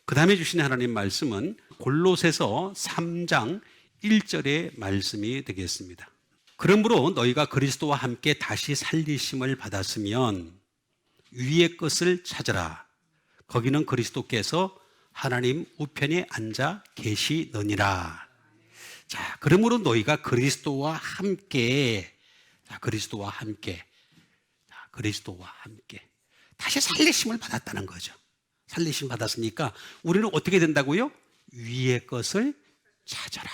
그 다음에 주신 하나님 말씀은 골로새서 3장 1절의 말씀이 되겠습니다. 그러므로 너희가 그리스도와 함께 다시 살리심을 받았으면 위의 것을 찾으라. 거기는 그리스도께서 하나님 우편에 앉아 계시느니라. 자, 그러므로 너희가 그리스도와 함께, 그리스도와 함께 다시 살리심을 받았다는 거죠. 살리심 받았으니까 우리는 어떻게 된다고요? 위의 것을 찾아라.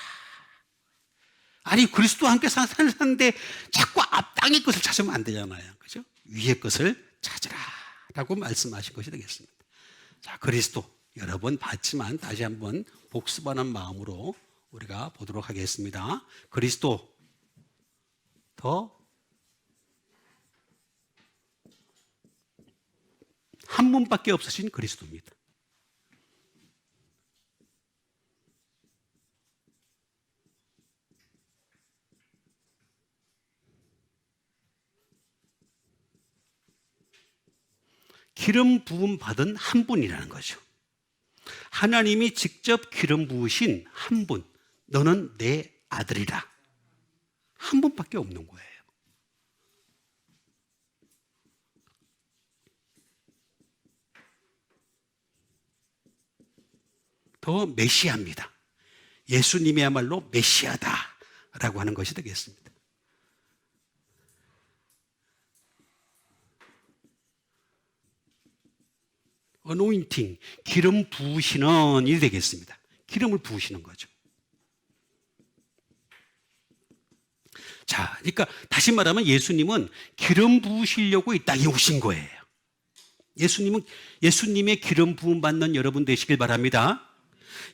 아니, 그리스도와 함께 사는데 자꾸 앞땅의 것을 찾으면 안 되잖아요. 그죠? 위의 것을 찾으라 라고 말씀하신 것이 되겠습니다. 자, 그리스도 여러 번 봤지만 다시 한번 복습하는 마음으로 우리가 보도록 하겠습니다. 그리스도 더 한 분밖에 없으신 그리스도입니다. 기름 부음 받은 한 분이라는 거죠. 하나님이 직접 기름 부으신 한 분, 너는 내 아들이라. 한 분밖에 없는 거예요. 더 메시아입니다. 예수님이야말로 메시아다라고 하는 것이 되겠습니다. 어노인팅, 기름 부으시는 일이 되겠습니다. 기름을 부으시는 거죠. 자, 그러니까 다시 말하면 예수님은 기름 부으시려고 이 땅에 오신 거예요. 예수님의 기름 부음 받는 여러분 되시길 바랍니다.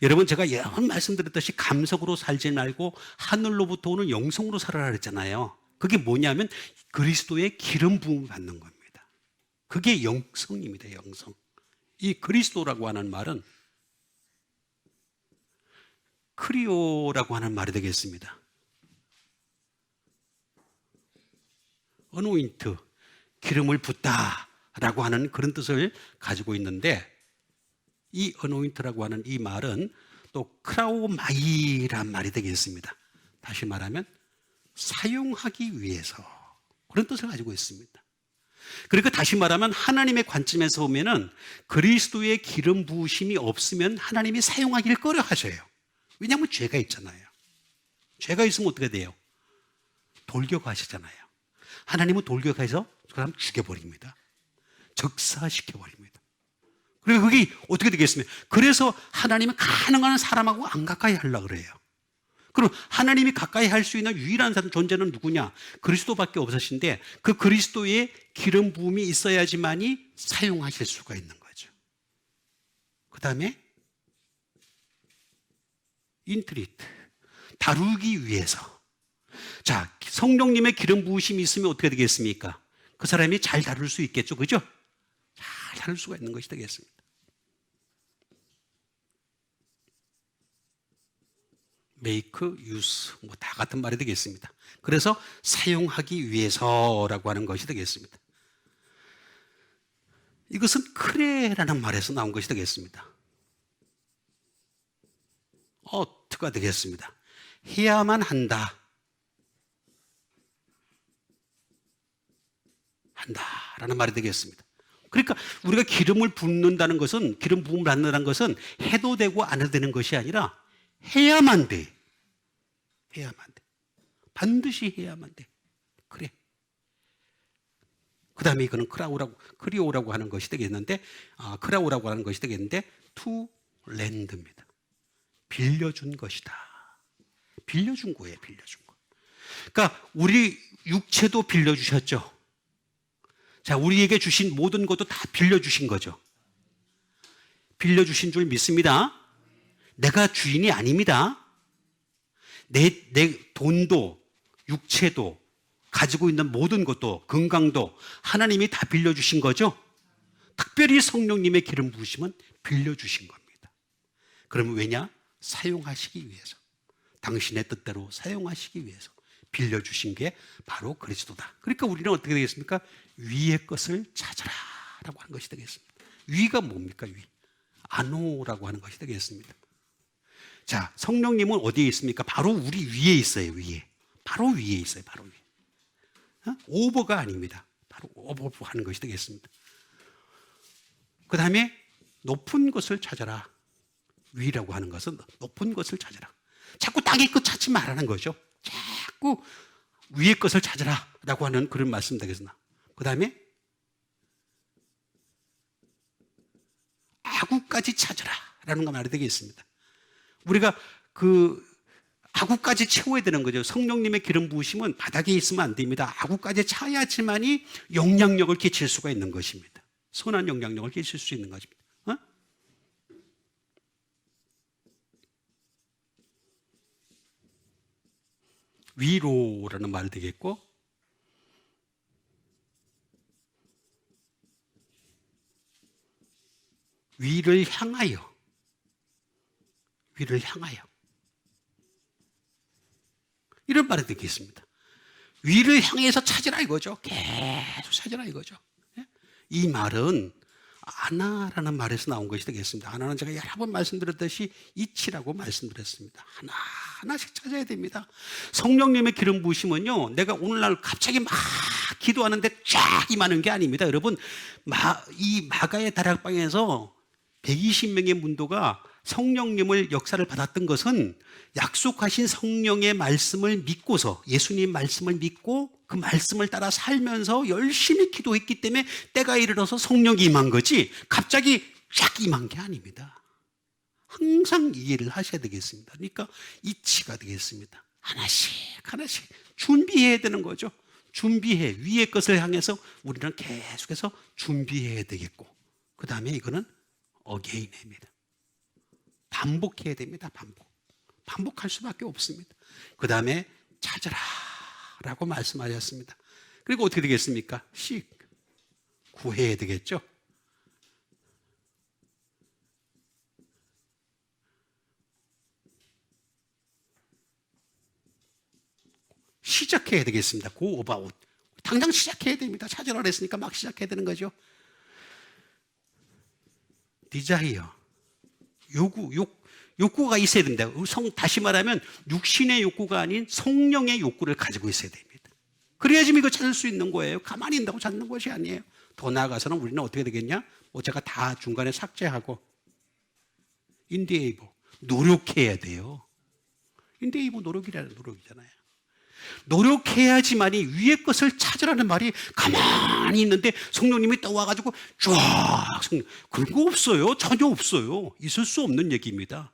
여러분, 제가 여러 번 말씀드렸듯이 감성으로 살지 말고 하늘로부터 오는 영성으로 살아라 그랬잖아요. 그게 뭐냐면 그리스도의 기름 부음 받는 겁니다. 그게 영성입니다. 영성. 이 그리스도라고 하는 말은 크리오라고 하는 말이 되겠습니다. 어노인트, 기름을 붓다라고 하는 그런 뜻을 가지고 있는데, 이 어노인트라고 하는 이 말은 또 크라우마이란 말이 되겠습니다. 다시 말하면 사용하기 위해서, 그런 뜻을 가지고 있습니다. 그러니까 다시 말하면 하나님의 관점에서 보면은 그리스도의 기름 부으심이 없으면 하나님이 사용하기를 꺼려 하셔요. 왜냐하면 죄가 있잖아요. 죄가 있으면 어떻게 돼요? 돌격하시잖아요. 하나님은 돌격해서 그 사람 죽여버립니다. 적사시켜버립니다. 그리고 그게 어떻게 되겠습니까? 그래서 하나님은 가능한 사람하고 안 가까이 하려고 그래요. 그럼 하나님이 가까이 할 수 있는 유일한 존재는 누구냐? 그리스도밖에 없으신데 그 그리스도의 기름 부음이 있어야지만이 사용하실 수가 있는 거죠. 그 다음에 인트리트, 다루기 위해서. 자, 성령님의 기름 부으심이 있으면 어떻게 되겠습니까? 그 사람이 잘 다룰 수 있겠죠. 그죠? 잘 다룰 수가 있는 것이 되겠습니다. make, use, 뭐 다 같은 말이 되겠습니다. 그래서 사용하기 위해서라고 하는 것이 되겠습니다. 이것은 크레라는 말에서 나온 것이 되겠습니다. 어트가 되겠습니다. 해야만 한다라는 말이 되겠습니다. 그러니까 우리가 기름을 붓는다는 것은, 기름 부음을 받는다는 것은 해도 되고 안 해도 되는 것이 아니라 해야만 돼. 해야만 돼. 반드시 해야만 돼. 그래. 그 다음에 이거는 크리오라고 하는 것이 되겠는데, 크라우라고 하는 것이 되겠는데, to lend입니다. 빌려준 것이다. 빌려준 거예요, 빌려준 거. 그러니까 우리 육체도 빌려주셨죠. 자, 우리에게 주신 모든 것도 다 빌려주신 거죠. 빌려주신 줄 믿습니다. 내가 주인이 아닙니다. 내 돈도, 육체도, 가지고 있는 모든 것도, 건강도 하나님이 다 빌려주신 거죠. 특별히 성령님의 기름 부으심은 빌려주신 겁니다. 그러면 왜냐? 사용하시기 위해서, 당신의 뜻대로 사용하시기 위해서 빌려주신 게 바로 그리스도다. 그러니까 우리는 어떻게 되겠습니까? 위의 것을 찾아라 라고 하는 것이 되겠습니다. 위가 뭡니까? 위. 아노라고 하는 것이 되겠습니다. 자, 성령님은 어디에 있습니까? 바로 우리 위에 있어요. 위에. 바로 위에 있어요. 바로 위에. 오버가 아닙니다. 바로 오버하는 것이 되겠습니다. 그 다음에 높은 것을 찾아라. 위라고 하는 것은 높은 것을 찾아라. 자꾸 땅의 것 찾지 말라는 거죠. 자꾸 위의 것을 찾아라 라고 하는 그런 말씀 되겠습니다. 그 다음에 아구까지 찾아라 라는 거 말이 되겠습니다. 우리가 그 아구까지 채워야 되는 거죠. 성령님의 기름 부으심은 바닥에 있으면 안 됩니다. 아구까지 차야지만이 영향력을 끼칠 수가 있는 것입니다. 선한 영향력을 끼칠 수 있는 것입니다. 위로라는 말이 되겠고, 위를 향하여, 위를 향하여 이런 말이 되겠습니다. 위를 향해서 찾으라 이거죠. 계속 찾으라 이거죠. 이 말은 아나라는 말에서 나온 것이 되겠습니다. 아나는 제가 여러 번 말씀드렸듯이 이치라고 말씀드렸습니다. 하나씩 찾아야 됩니다. 성령님의 기름 부으심은요, 내가 오늘날 갑자기 막 기도하는데 쫙 임하는 게 아닙니다. 여러분, 이 마가의 다락방에서 120명의 문도가 성령님을 역사를 받았던 것은 약속하신 성령의 말씀을 믿고서, 예수님 말씀을 믿고 그 말씀을 따라 살면서 열심히 기도했기 때문에 때가 이르러서 성령이 임한 거지, 갑자기 쫙 임한 게 아닙니다. 항상 이해를 하셔야 되겠습니다. 그러니까 이치가 되겠습니다. 하나씩 하나씩 준비해야 되는 거죠. 준비해. 위의 것을 향해서 우리는 계속해서 준비해야 되겠고, 그 다음에 이거는 어게인입니다. 반복해야 됩니다. 반복할 수밖에 없습니다. 그 다음에 찾아라 라고 말씀하셨습니다. 그리고 어떻게 되겠습니까? 구해야 되겠죠. 시작해야 되겠습니다. Go about. 당장 시작해야 됩니다. 찾으라 그랬으니까 막 시작해야 되는 거죠. desire. 욕구가 있어야 됩니다. 다시 말하면 육신의 욕구가 아닌 성령의 욕구를 가지고 있어야 됩니다. 그래야지 이거 찾을 수 있는 거예요. 가만히 있다고 찾는 것이 아니에요. 더 나아가서는 우리는 어떻게 되겠냐? 제가 다 중간에 삭제하고 인디에이버 노력해야 돼요. 인디에이버 노력이잖아요. 노력해야지만이 위의 것을 찾으라는 말이 가만히 있는데 성령님이 떠와가지고 쫙 그런 거 없어요. 전혀 없어요. 있을 수 없는 얘기입니다.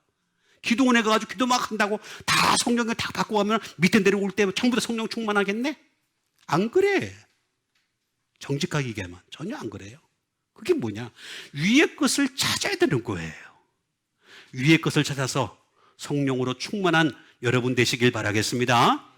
기도원에 가가지고 기도 막 한다고 다 성령을 다 받고 가면 밑에 내려올 때 전부 다 성령 충만하겠네? 안 그래. 정직하게 얘기하면 전혀 안 그래요. 그게 뭐냐? 위의 것을 찾아야 되는 거예요. 위의 것을 찾아서 성령으로 충만한 여러분 되시길 바라겠습니다.